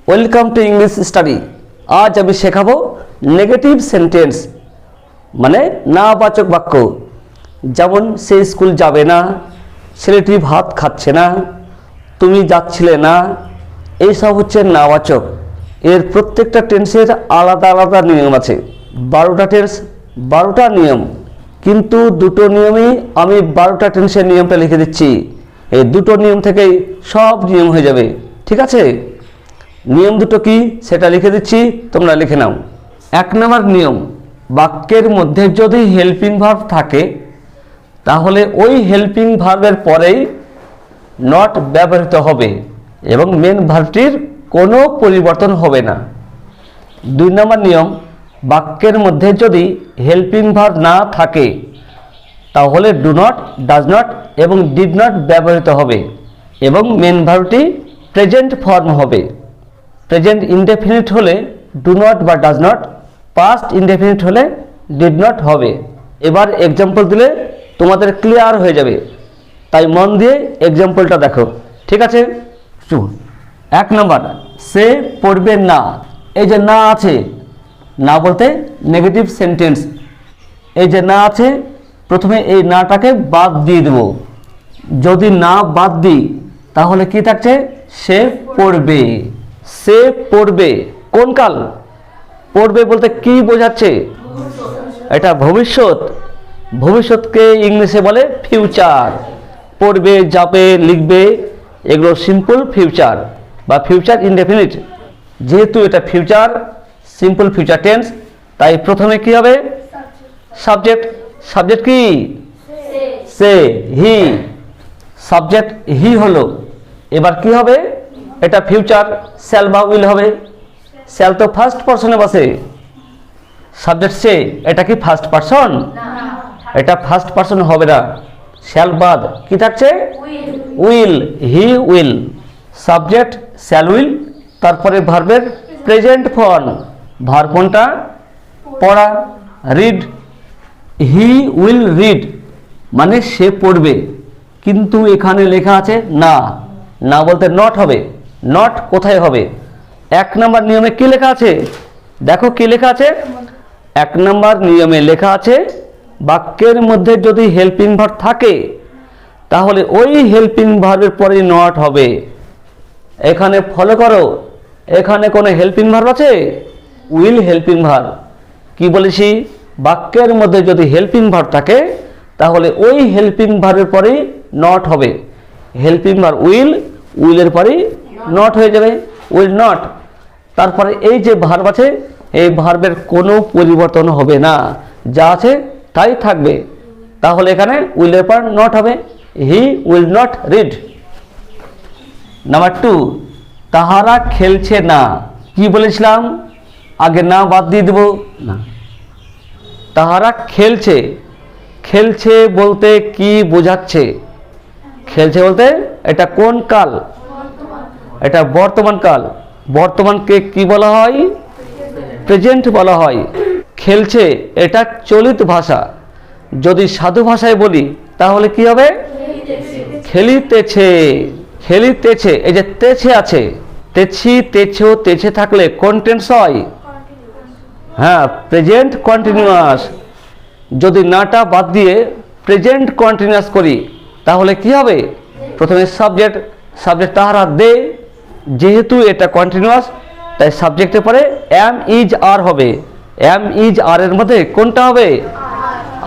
Welcome to English study. আজ আমি শেখাবো নেগেটিভ সেন্টেন্স মানে নাবাচক বাক্য। যেমন সে স্কুল যাবে না, ছেলেটি ভাত খাচ্ছে না, তুমি যাচ্ছিলে না, এইসব হচ্ছে নাবাচক। এর প্রত্যেকটা টেন্সের আলাদা আলাদা নিয়ম আছে। 12টা টেন্স, 12টা নিয়ম, কিন্তু দুটো নিয়মেই আমি 12টা টেন্সের নিয়মটা লিখে দিচ্ছি। এই দুটো নিয়ম থেকেই সব নিয়ম হয়ে যাবে, ঠিক আছে? নিয়ম দুটো কি সেটা লিখে দিচ্ছি, তোমরা লিখে নাও। 1 নম্বর নিয়ম, বাক্যের মধ্যে যদি হেল্পিং ভার্ব থাকে তাহলে ওই হেল্পিং ভার্বের পরেই নট ব্যবহৃত হবে এবং মেন ভার্বটির কোনো পরিবর্তন হবে না। 2 নম্বর নিয়ম, বাক্যের মধ্যে যদি হেল্পিং ভার্ব না থাকে তাহলে ডু নট, ডাজ নট এবং ডিড নট ব্যবহৃত হবে এবং মেন ভার্বটি প্রেজেন্ট ফর্ম হবে। প্রেজেন্ট ইনডেফিনিট হলে ডু নট বা ডাজ নট, পাস্ট ইনডেফিনিট হলে ডিড নট হবে। এবার এক্সাম্পল দিলে তোমাদের ক্লিয়ার হয়ে যাবে, তাই মন দিয়ে এক্সাম্পলটা দেখো, ঠিক আছে? 1 নম্বর, সে পড়বে না। এই যে না আছে, না বলতে নেগেটিভ সেন্টেন্স। এই যে না আছে, প্রথমে এই নাটাকে বাদ দিয়ে দেব। যদি না বাদ দিই তাহলে কি থাকছে? সে পড়বে। সে পড়বে কোন কাল? পড়বে বলতে কি বোঝাচ্ছে? এটা ভবিষ্যৎ। ভবিষ্যৎকে ইংলিশে বলে ফিউচার। পড়বে, যাবে, লিখবে এগুলো সিম্পল ফিউচার বা ফিউচার ইনডেফিনিট। যেহেতু এটা ফিউচার, সিম্পল ফিউচার টেন্স, তাই প্রথমে কি হবে? সাবজেক্ট। সাবজেক্ট কি? সে, হি। সাবজেক্ট হি হলো। এবার কি হবে? এটা ফিউচার, শ্যাল বা উইল হবে। শ্যাল তো ফার্স্ট পারসনে বসে, সাবজেক্ট সে, এটা কি ফার্স্ট পারসন? এটা ফার্স্ট পারসন হবে না। শ্যাল বাদ কি থাকছে? Will, he will. Subject shall will, তারপরে ভার্বের প্রেজেন্ট ফর্ম। ভার্ব কোনটা? পড়া, রিড। হি উইল রিড মানে সে পড়বে, কিন্তু এখানে লেখা আছে না। না বলতে নট হবে। নট কোথায় হবে? 1 নম্বর নিয়মে কি লেখা আছে? দেখো কি লেখা আছে। 1 নম্বর নিয়মে লেখা আছে বাক্যের মধ্যে যদি হেল্পিং ভার্ব থাকে তাহলে ওই হেল্পিং ভার্বের পরে নট হবে। এখানে ফলো করো, এখানে কোনো হেল্পিং ভার্ব আছে? Will helping verb. কি বলেছি? বাক্যের মধ্যে যদি হেল্পিং ভার্ব থাকে তাহলে ওই হেল্পিং ভার্বের পরেই নট হবে। হেল্পিং ভার্ব উইল, উইলের পরেই নট হয়ে যাবে, উইল নট। তারপরে এই যে ভার্ব আছে, এই ভার্বের কোনো পরিবর্তন হবে না, যা আছে তাই থাকবে। তাহলে এখানে উইলের পর নট হবে, he will not read. Number 2, তাহারা খেলছে না। কি বলেছিলাম? আগে না বাদ দিয়ে দেব না। তাহারা খেলছে। খেলছে বলতে কি বোঝাচ্ছে? খেলছে বলতে এটা কোন কাল? এটা বর্তমান কাল। বর্তমানকে কি বলা হয়? প্রেজেন্ট বলা হয়। খেলছে এটা চলিত ভাষা। যদি সাধু ভাষায় বলি তাহলে কি হবে? খেলিতেছে। খেলিতেছে, এই যে তেছে আছে, তেছি, তেছো, তেছে থাকলে কোন টেন্স হয়? হ্যাঁ, প্রেজেন্ট কন্টিনিউয়াস। যদি নাটা বাদ দিয়ে প্রেজেন্ট কন্টিনিউয়াস করি তাহলে কি হবে? প্রথমে সাবজেক্ট, সাবজেক্ট তাহারা দে। যেহেতু এটা কন্টিনিউয়াস তাই সাবজেক্টের পরে এম ইজ আর হবে। এম ইজ আর এর মধ্যে কোনটা হবে?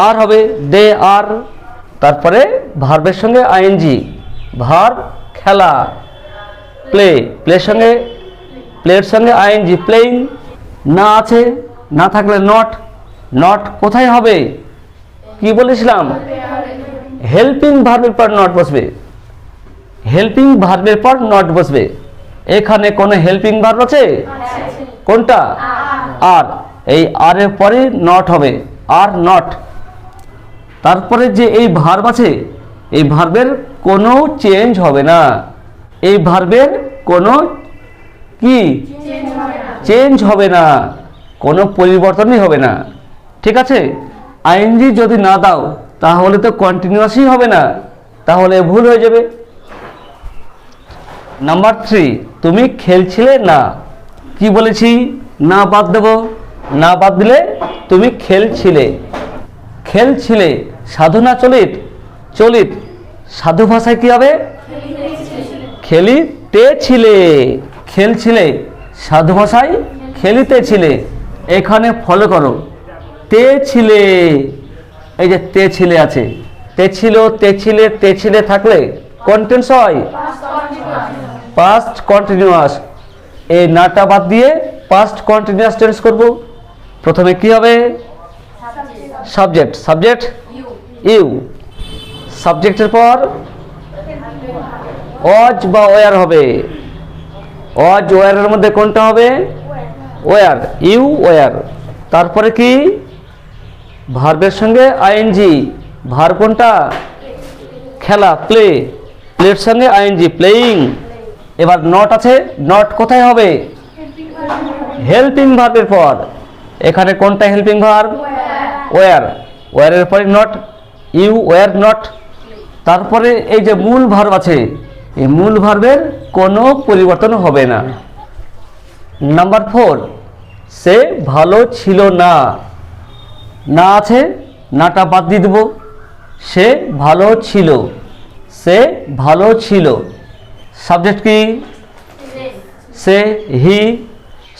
আর হবে, দে আর। তারপরে ভার্বের সঙ্গে আইএনজি। ভার্ব খেলা, প্লে, প্লের সঙ্গে, প্লের সঙ্গে আইএনজি, প্লেইং। না আছে, না থাকলে নট। নট কোথায় হবে? কি বলেছিলাম? হেল্পিং ভার্বের পর নট বসবে। হেল্পিং ভার্বের পর নট বসবে। এখানে কোনো হেল্পিং ভার্ব আছে? কোনটা? আর। এই আর এর পরে নট হবে, আর নট। তারপরে যে এই ভার্ব আছে, এই ভার্বের কোনো চেঞ্জ হবে না। এই ভার্বের কোনো কি চেঞ্জ হবে না, কোনো পরিবর্তনই হবে না, ঠিক আছে? আইএনজি যদি না দাও তাহলে তো কন্টিনিউয়াসই হবে না, তাহলে ভুল হয়ে যাবে। নাম্বার 3, তুমি খেলছিলে না। কি বলেছি, না বাদ দেব, না বাদ দিলে তুমি খেলছিলে, খেলছিলে। সাধু না চলিত, চলিত। সাধু ভাষায় কি হবে, খেলিতেছিলে, খেলছিলে। সাধু ভাষায় খেলিতেছিলে। এখানে ফলো করো, তে ছিলে, এই যে তে ছিলে আছে, তে ছিল, তে ছিলে, তে ছিলে থাকলে কোন টেন্স হয়, পাস্ট কন্টিনিউয়াস। এই নাটা বাদ দিয়ে পাস্ট কন্টিনিউয়াস টেন্স করব। প্রথমে কি হবে, সাবজেক্ট, সাবজেক্ট ইউ, সাবজেক্টের পর অজ বা ওয়ার হবে। অজ ওয়ারের মধ্যে কোনটা হবে, ওয়ার, ইউ ওয়ার। তারপরে কি, ভার্বের সঙ্গে আইএনজি, ভার্ব কোনটা, খেলা, প্লে, প্লের সঙ্গে আইএনজি, প্লেইং। এবার নট আছে, নট কোথায় হবে, হেল্পিং ভার্বের পর। এখানে কোনটা হেল্পিং ভার্ব, ওয়ার, ওয়ারের পরে নট, ইউ ওয়ার নট। তারপরে এই যে মূল ভার্ব আছে, এই মূল ভার্বের কোনো পরিবর্তন হবে না। নাম্বার 4, সে ভালো ছিল না, না আছে, নাটা বাদ দিয়ে দেব, সে ভালো ছিল, সে ভালো ছিল। সাবজেক্ট কি, সে, হি,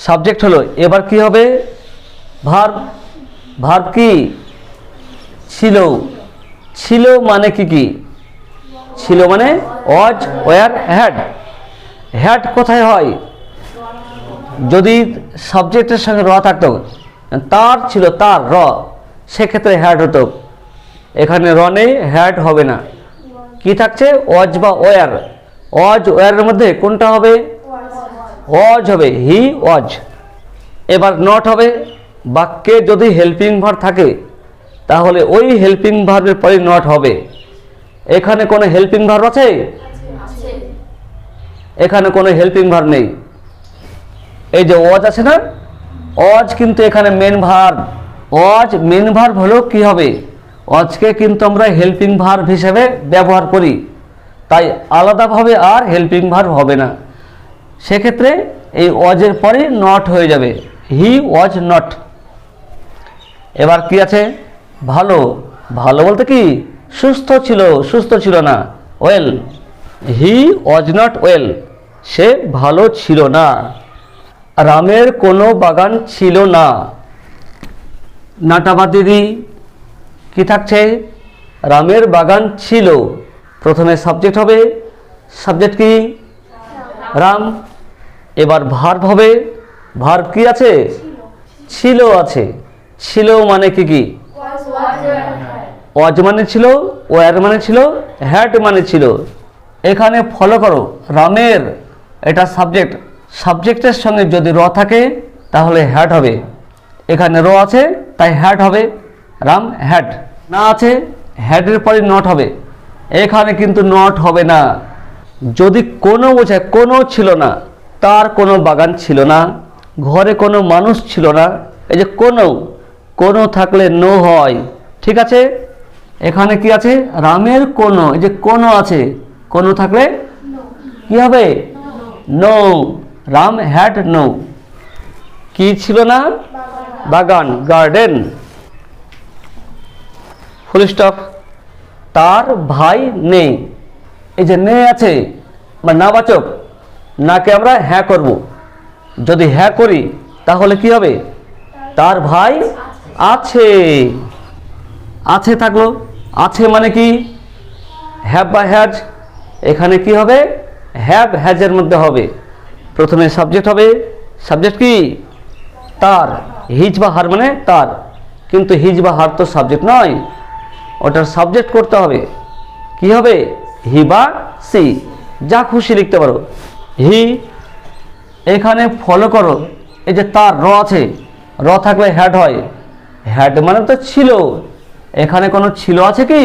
সাবজেক্ট হলো। এবার কি হবে, ভার্ব, ভার্ব কি, ছিল, ছিল মানে কি, কি ছিল মানে ওয়াজ, ওয়ার, হ্যাড। হ্যাড কোথায় হয়, যদি সাবজেক্টের সঙ্গে র থাকতো, তার ছিল, তার, র, সেক্ষেত্রে হ্যাড হতো। এখানে র নেই, হ্যাড হবে না। কি থাকছে, ওয়াজ বা ওয়ার। ওয়াজ ওয়ারের মধ্যে কোনটা হবে, ওয়াজ হবে, হি ওয়াজ। এবার নট হবে, বাক্যে যদি হেল্পিং ভার্ব থাকে তাহলে ওই হেল্পিং ভার্বের পরে নট হবে। এখানে কোনো হেল্পিং ভার্ব আছে, এখানে কোনো হেল্পিং ভার্ব নেই। এই যে ওয়াজ আছে না, ওয়াজ কিন্তু এখানে main verb. Was many verb হলেও কি হবে, ওয়াজকে কিন্তু আমরা হেল্পিং ভার্ব হিসেবে ব্যবহার করি, তাই আলাদাভাবে আর হেল্পিং ভার্ব হবে না। সেক্ষেত্রে এই ওয়াজের পরে নট হয়ে যাবে, হি ওয়াজ নট। এবার কি আছে, ভালো, ভালো বলতে কি, সুস্থ ছিল, সুস্থ ছিল না, well, he was not well, সে ভালো ছিল না। রামের কোনো বাগান ছিল না, নাটা বাদ দিয়ে দিই, কি থাকছে, রামের বাগান ছিল। প্রথমে সাবজেক্ট হবে, সাবজেক্ট কি, রাম। এবার ভার্ব হবে, ভার্ব কি আছে, ছিল আছে, ছিল মানে কি, কি ওয়াজ মানে ছিল, ওয়ার মানে ছিল, হ্যাড মানে ছিল। এখানে ফলো করো, রামের, এটা সাবজেক্ট, সাবজেক্টের সঙ্গে যদি র থাকে তাহলে হ্যাড হবে। এখানে র আছে তাই হ্যাড হবে, রাম হ্যাড। না আছে, হ্যাডের পরে নট হবে। এখানে কিন্তু নট হবে না। যদি কোনো বোঝায়, কোনো ছিল না, তার কোনো বাগান ছিল না, ঘরে কোনো মানুষ ছিল না, এই যে কোনো, কোনো থাকলে নো হয়, ঠিক আছে। এখানে কি আছে, রামের কোনো, এই যে কোনো আছে, কোনো থাকলে কি হবে, নো, রাম হ্যাড নো, কি ছিল না, বাগান, গার্ডেন, ফুল স্টপ। তার ভাই নেই, এই যে নেই আছে বা নাবাচক, নাকে আমরা হ্যাঁ করব। যদি হ্যাঁ করি তাহলে কি হবে, তার ভাই আছে, আছে থাকলো, আছে মানে কি, হ্যাভ বা হ্যাজ। এখানে কি হবে, হ্যাভ হ্যাজের মধ্যে হবে। প্রথমে সাবজেক্ট হবে, সাবজেক্ট কি, তার, হিজ বা হার মানে তার, কিন্তু হিজ বা হার তো সাবজেক্ট নয়, ওটার সাবজেক্ট করতে হবে। কি হবে, হি বা সি, যা খুশি লিখতে পারো, হি। এখানে ফলো করো, এই যে তার, র আছে, র থাকলে হ্যাড হয়, হ্যাড মানে তো ছিল, এখানে কোনো ছিল আছে কি,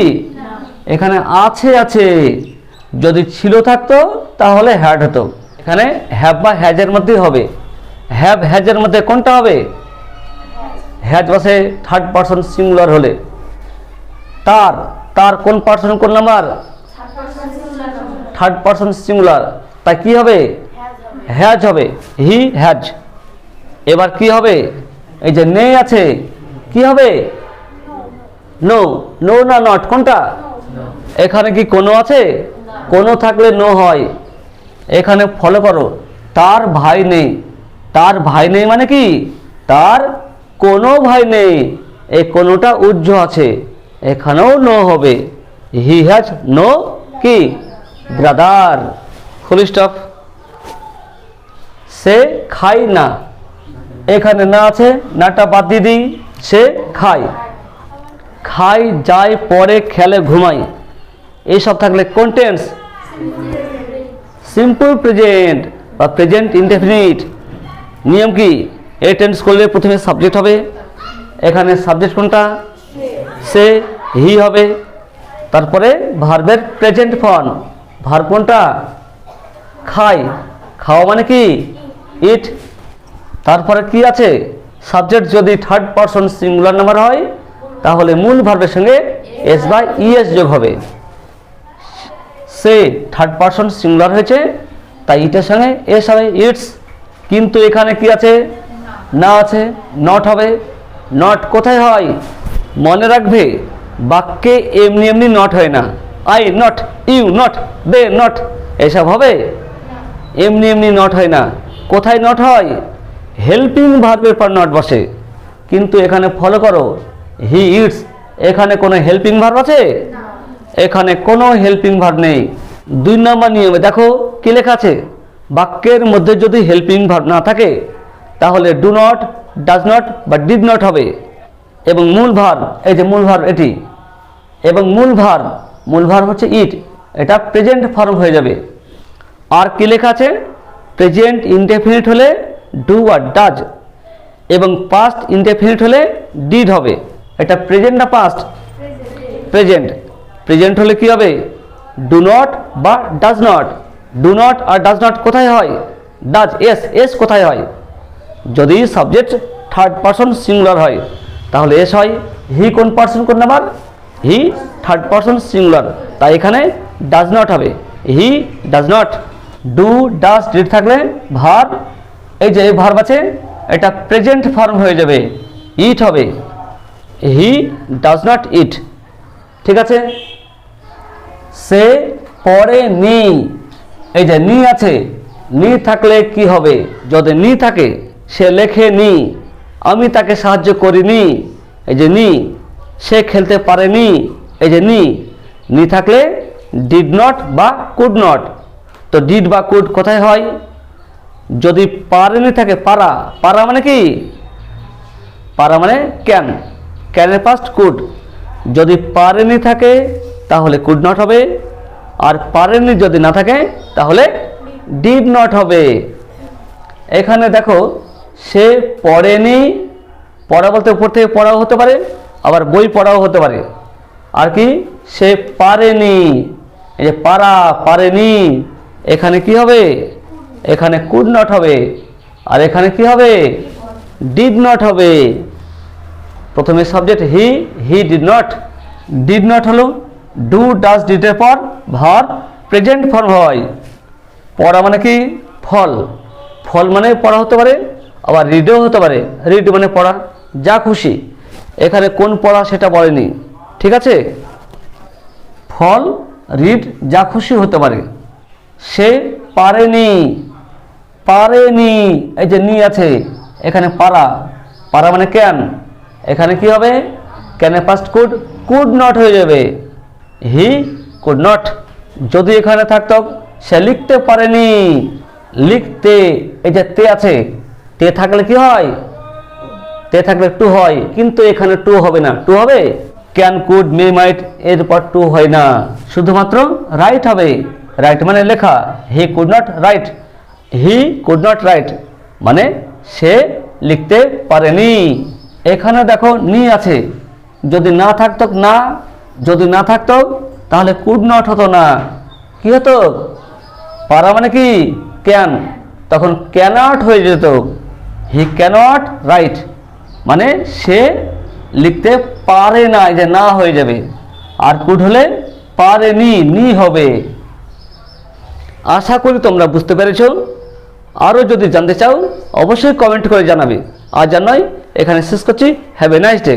এখানে আছে, আছে, যদি ছিল থাকতো তাহলে হ্যাড হতো। এখানে হ্যাভ বা হ্যাজের মধ্যেই হবে। হ্যাভ হ্যাজের মধ্যে কোনটা হবে, হ্যাজ বসে থার্ড পারসন সিঙ্গুলার হলে। তার, তার কোন পারসন, কোন নাম্বার, থার্ড পারসন সিঙ্গুলার, তাই কি হবে, হ্যাজ হবে, হি হ্যাজ। এবার কি হবে, এই যে নেই আছে, কি হবে, নো, নো না নট, কোনটা, এখানে কি কোনো আছে, কোনো থাকলে নো হয়। এখানে ফলো করো, তার ভাই নেই, তার ভাই নেই মানে কি, তার কোনো ভাই নেই, এই কোনোটা উজ্জ আছে, এখানেও নো হবে, হি হ্যাজ নো কি ব্রাদার, ফুল স্টপ। সে খায় না, এখানে না আছে, নাটা বাদ দিয়ে দিই, সে খায়, খায়, যায়, পরে, খেলে, ঘুমায়, এইসব থাকলে কোন টেন্স, সিম্পল প্রেজেন্ট বা প্রেজেন্ট ইনডেফিনিট। নিয়ম কি, এ টেন্স করলে প্রথমে সাবজেক্ট হবে, এখানে সাবজেক্ট কোনটা, সে, হি হবে, তারপরে ভার্বের প্রেজেন্ট ফর্ম, ভার্ব কোনটা, খায়, খাওয়া মানে কি, ইট, তারপরে কি আছে, সাবজেক্ট যদি থার্ড পারসন সিঙ্গুলার নাম্বার হয় তাহলে মূল ভার্বের সঙ্গে এস বা ইএস যোগ হবে। সে থার্ড পারসন সিঙ্গুলার হয়েছে তাই ইটের সঙ্গে এস হবে, ইটস। কিন্তু এখানে কি আছে, না আছে, নট হবে। নট কোথায় হয়, মনে রাখবে, বাক্যে এমনি এমনি নট হয় না, I not, you not, they not, এসব হবে, এমনি এমনি নট হয় না। কোথায় নট হয়, হেল্পিং ভার্বের পর নট বসে। কিন্তু এখানে ফলো করো, হি ইটস, এখানে কোনো হেল্পিং ভার্ব আছে, এখানে কোনো হেল্পিং ভার্ব নেই। 2 নম্বর নিয়মে দেখো কি লেখা আছে, বাক্যের মধ্যে যদি হেল্পিং ভার্ব না থাকে তাহলে ডু নট, ডাজ নট বা ডিড নট হবে, এবং মূল ভার্ব, এই যে মূল ভার্ব এটি, এবং মূল ভার্ব হচ্ছে ইট, এটা প্রেজেন্ট ফর্ম হয়ে যাবে। আর কি লেখা আছে, প্রেজেন্ট ইনডেফিনিট হলে ডু আর ডাজ, এবং পাস্ট ইনডেফিনিট হলে ডিড হবে। এটা প্রেজেন্ট না পাস্ট, প্রেজেন্ট। প্রেজেন্ট হলে কি হবে, ডু নট বা ডাজ নট। ডু নট আর ডাজ নট কোথায় হয়, ডাজ, এস, এস কোথায় হয়, যদি সাবজেক্ট থার্ড পারসন সিঙ্গুলার হয় তাহলে এস হয়। হি কোন পারসন কোন number, he third person singular, তাই এখানে ডাজ নট হবে, he does not. Do, does, did থাকলে ভার্ব, এই যে এই ভার্ব আছে এটা প্রেজেন্ট ফর্ম হয়ে যাবে, ইট হবে, হি ডাজ নট ইট। ঠিক আছে, সে পড়ে নি, এই যে নি আছে, নি থাকলে কি হবে, যদি নি থাকে সে লেখে নি, আমি তাকে সাহায্য করিনি, এই যে নি, সে খেলতে পারেনি, এই যে নি, নি থাকলে ডিড নট বা কুড নট। তো ডিড বা কুড কোথায় হয়, যদি পারেনি থাকে, পারা, পারা মানে কি, পারা মানে ক্যান, ক্যানের পাস্ট কুড। যদি পারেনি থাকে তাহলে কুড নট হবে, আর পারেনি যদি না থাকে তাহলে ডিড নট হবে। এখানে দেখো, সে পড়েনি, পড়া বলতে উপর থেকে পড়াও হতে পারে, আবার বই পড়াও হতে পারে। আর কি, সে পারেনি, এই যে পারা, পারেনি, এখানে কি হবে, এখানে কুড নট হবে, আর এখানে কি হবে, ডিড নট হবে। প্রথমে subject he, he did not, did not হলো ডু, ডাজ, ডিডের পর ভার্ব প্রেজেন্ট ফর্ম হয়। পড়া মানে কি, ফল, ফল মানে পড়া হতে পারে, আবার রিডও হতে পারে, রিড মানে পড়া, যা খুশি। এখানে কোন পড়া সেটা বলেনি, ঠিক আছে, ফল, রিড, যা খুশি হতে পারে। সে পারেনি, পারেনি, এই যে নি আছে, এখানে পারা, পারা মানে ক্যান, এখানে কি হবে, ক্যানের পাস্ট কুড, কুড নট হয়ে যাবে, হি কুড নট। যদি এখানে থাকতো সে লিখতে পারেনি, লিখতে, এই যে তে আছে, তে থাকলে কি হয়, তে থাকলে টু হয়, কিন্তু এখানে টু হবে না, টু হবে ক্যান, কুড, মে, মাইট, এরপর টু হয় না, শুধুমাত্র রাইট হবে। রাইট মানে লেখা, he could not right, he could not right মানে সে লিখতে পারেনি। এখানে দেখো নি আছে, যদি না থাকতো, না, যদি না থাকতো তাহলে কুড নট হতো না, কি হতো, পারা মানে কি ক্যান, তখন ক্যানট হয়ে যেত, হি ক্যানট রাইট মানে সে লিখতে পারে না, এই যে না হয়ে যাবে। আর কুড হলে পারেনি, নি হবে। আশা করি তোমরা বুঝতে পেরেছো। আরও যদি জানতে চাও অবশ্যই কমেন্ট করে জানাবে। আজ আর নয়, এখানে শেষ করছি। Have a nice day.